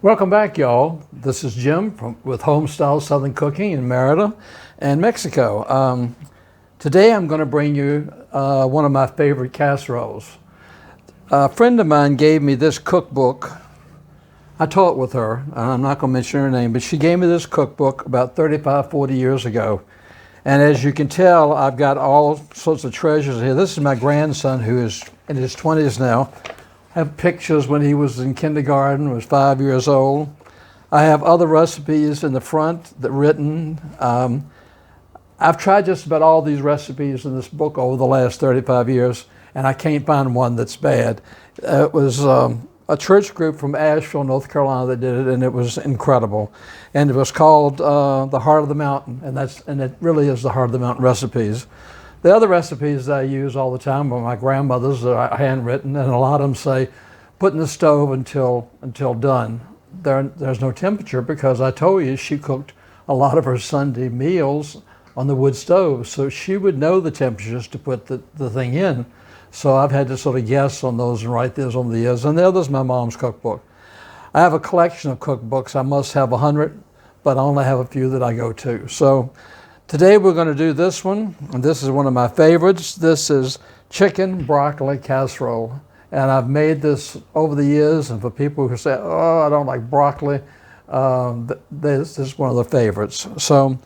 Welcome back, y'all. This is Jim with Homestyle Southern Cooking in Merida and Mexico. Today I'm going to bring you one of my favorite casseroles. A friend of mine gave me this cookbook. I taught with her. I'm not going to mention her name, but she gave me this cookbook about 35, 40 years ago. And as you can tell, I've got all sorts of treasures here. This is my grandson who is in his 20s now. I have pictures when he was in kindergarten, was 5 years old. I have other recipes in the front that written. I've tried just about all these recipes in this book over the last 35 years, and I can't find one that's bad. It was a church group from Asheville, North Carolina that did it, and it was incredible. And it was called The Heart of the Mountain, and it really is the Heart of the Mountain recipes. The other recipes that I use all the time are my grandmother's that are handwritten, and a lot of them say, put in the stove until done. There's no temperature because I told you she cooked a lot of her Sunday meals on the wood stove, so she would know the temperatures to put the thing in. So I've had to sort of guess on those and write those over the years. And the other's my mom's cookbook. I have a collection of cookbooks. I must have 100, but I only have a few that I go to. So today we're going to do this one, and this is one of my favorites. This is chicken broccoli casserole, and I've made this over the years, and for people who say, oh, I don't like broccoli, this is one of the favorites. So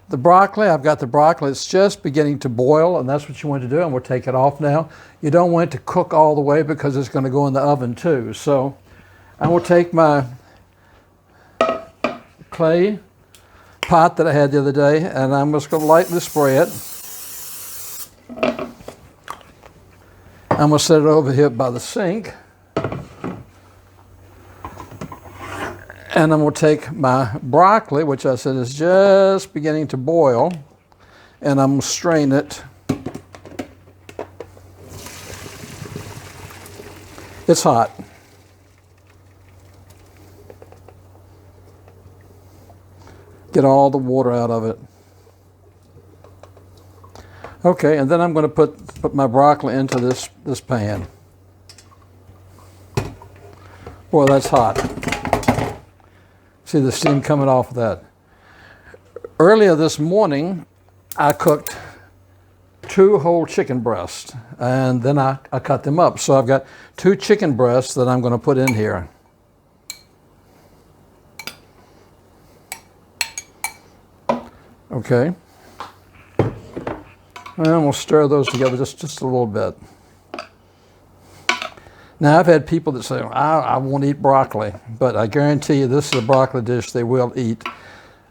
the broccoli, I've got the broccoli, it's just beginning to boil, and that's what you want to do, and we'll take it off now. You don't want it to cook all the way because it's going to go in the oven too. So I will take my clay pot that I had the other day, and I'm just going to lightly spray it. I'm going to set it over here by the sink. And I'm going to take my broccoli, which I said is just beginning to boil, and I'm going to strain it. It's hot. Get all the water out of it. Okay, and then I'm going to put my broccoli into this pan. Boy, that's hot. See the steam coming off of that. Earlier this morning, I cooked 2 whole chicken breasts, and then I cut them up. So I've got 2 chicken breasts that I'm going to put in here. Okay. And we'll stir those together just a little bit. Now, I've had people that say, I won't eat broccoli, but I guarantee you this is a broccoli dish they will eat.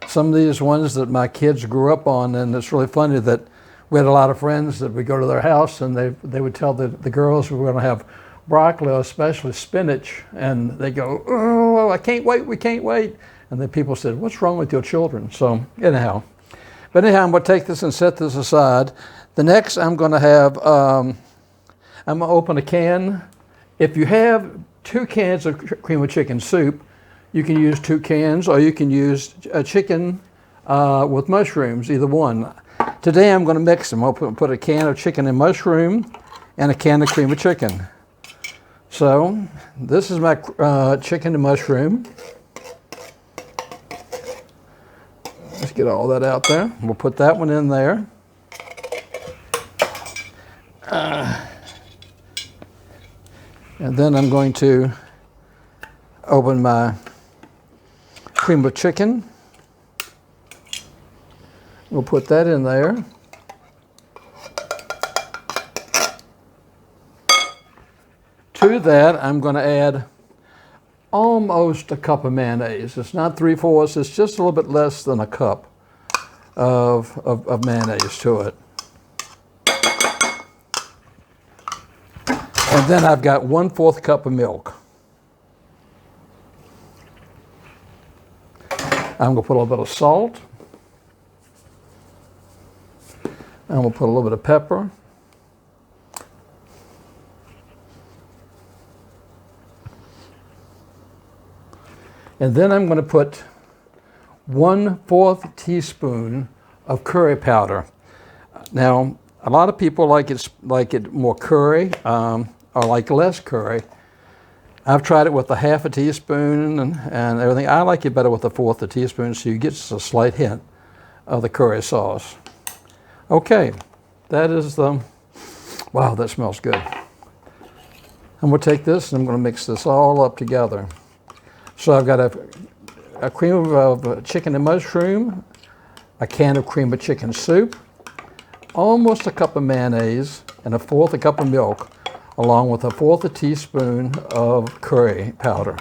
Some of these ones that my kids grew up on, and it's really funny that we had a lot of friends that would go to their house, and they would tell the girls we were going to have broccoli, or especially spinach, and they go, oh, I can't wait, we can't wait. And then people said, what's wrong with your children? So anyhow. But anyhow, I'm going to take this and set this aside. The next I'm going to have, I'm going to open a can. If you have 2 cans of cream of chicken soup, you can use 2 cans, or you can use a chicken with mushrooms, either one. Today I'm going to mix them. I'll put a can of chicken and mushroom and a can of cream of chicken. So this is my chicken and mushroom. Let's get all that out there. We'll put that one in there. And then I'm going to open my cream of chicken. We'll put that in there. To that, I'm going to add almost a cup of mayonnaise. It's not 3/4, it's just a little bit less than a cup of mayonnaise to it. And then I've got 1/4 cup of milk. I'm going to put a little bit of salt. I'm going to put a little bit of pepper. And then I'm going to put 1/4 teaspoon of curry powder. Now, a lot of people like it more curry, or like less curry. I've tried it with a half a teaspoon and everything. I like it better with a fourth a teaspoon, so you get just a slight hint of the curry sauce. Okay, that is the, wow, that smells good. And we'll take this and I'm going to mix this all up together. So I've got a cream of chicken and mushroom, a can of cream of chicken soup, almost a cup of mayonnaise, and a fourth a cup of milk, along with a fourth a teaspoon of curry powder.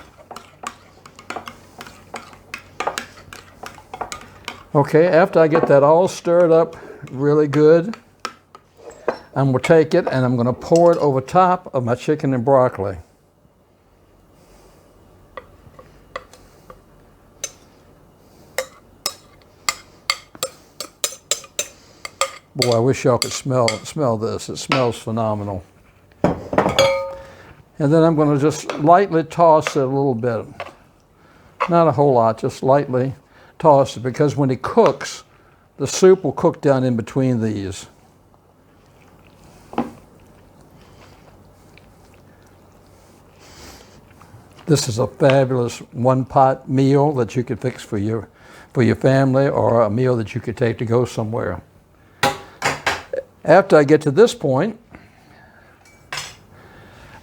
Okay, after I get that all stirred up really good, I'm going to take it and I'm going to pour it over top of my chicken and broccoli. Boy, I wish y'all could smell this. It smells phenomenal. And then I'm going to just lightly toss it a little bit. Not a whole lot, just lightly toss it, because when it cooks, the soup will cook down in between these. This is a fabulous one-pot meal that you could fix for your family, or a meal that you could take to go somewhere. After I get to this point,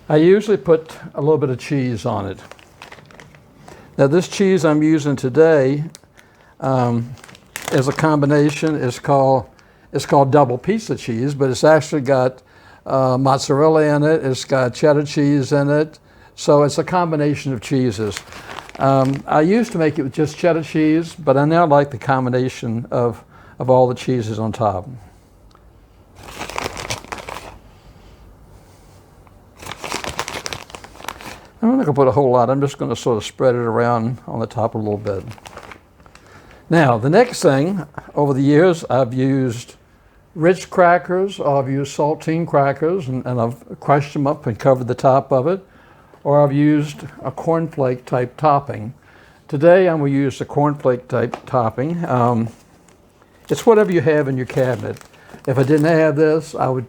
I usually put a little bit of cheese on it. Now this cheese I'm using today is a combination. It's called double pizza cheese, but it's actually got mozzarella in it. It's got cheddar cheese in it. So it's a combination of cheeses. I used to make it with just cheddar cheese, but I now like the combination of all the cheeses on top. I'm not going to put a whole lot. I'm just going to sort of spread it around on the top a little bit. Now, the next thing, over the years, I've used Ritz crackers, or I've used saltine crackers, and I've crushed them up and covered the top of it, or I've used a cornflake type topping. Today, I'm going to use the cornflake type topping. It's whatever you have in your cabinet. If I didn't have this, I would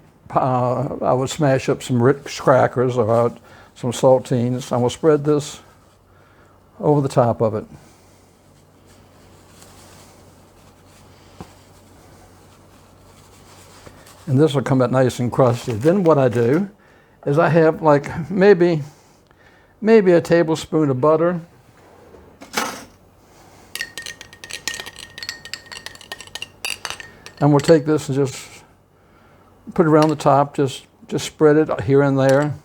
smash up some Ritz crackers or some saltines. I'm going to spread this over the top of it. And this will come out nice and crusty. Then what I do is I have like maybe a tablespoon of butter. And we'll take this and just put it around the top, just spread it here and there.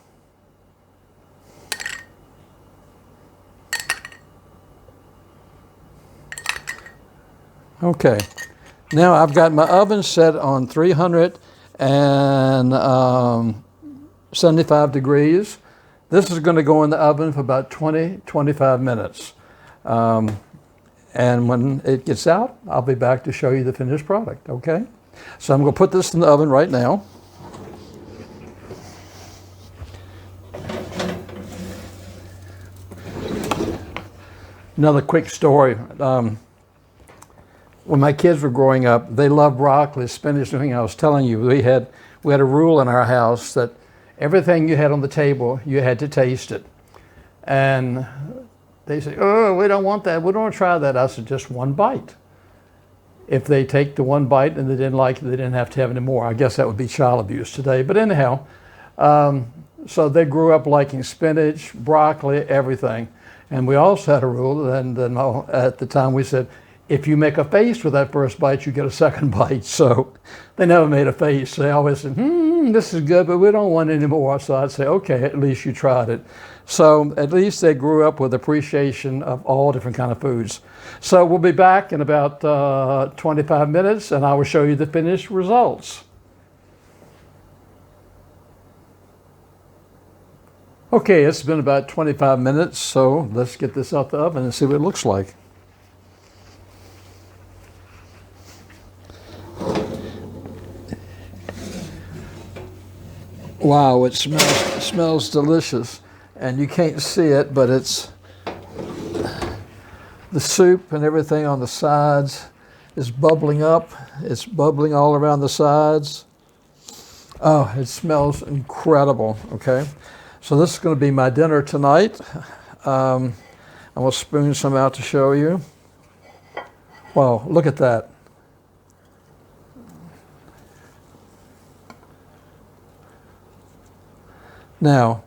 Okay, now I've got my oven set on 375 degrees. This is going to go in the oven for about 20-25 minutes. And when it gets out, I'll be back to show you the finished product, okay? So I'm going to put this in the oven right now. Another quick story. When my kids were growing up, they loved broccoli, spinach, everything. I was telling you, we had a rule in our house that everything you had on the table, you had to taste it. And they said, "Oh, we don't want that. We don't want to try that." I said, "Just one bite." If they take the one bite and they didn't like it, they didn't have to have any more. I guess that would be child abuse today. But anyhow, so they grew up liking spinach, broccoli, everything. And we also had a rule, and at the time we said, if you make a face with that first bite, you get a second bite. So they never made a face. They always said, this is good, but we don't want any more. So I'd say, okay, at least you tried it. So at least they grew up with appreciation of all different kind of foods. So we'll be back in about 25 minutes, and I will show you the finished results. Okay, it's been about 25 minutes, so let's get this out the oven and see what it looks like. Wow, it smells delicious, and you can't see it, but it's the soup and everything on the sides is bubbling up. It's bubbling all around the sides. Oh, it smells incredible, okay? So this is going to be my dinner tonight. I'm going to spoon some out to show you. Wow, look at that. Now,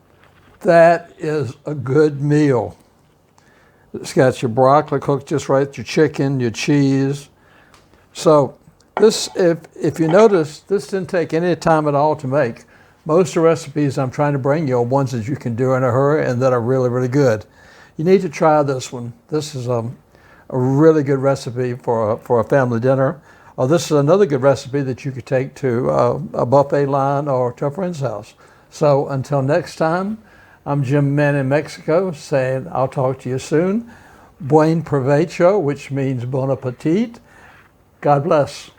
that is a good meal. It's got your broccoli cooked just right, your chicken, your cheese. So this, if you notice, this didn't take any time at all to make. Most of the recipes I'm trying to bring you are ones that you can do in a hurry and that are really, really good. You need to try this one. This is a really good recipe for a family dinner. Or this is another good recipe that you could take to a buffet line or to a friend's house. So until next time, I'm Jim Mann in Mexico saying I'll talk to you soon. Buen provecho, which means bon appetit. God bless.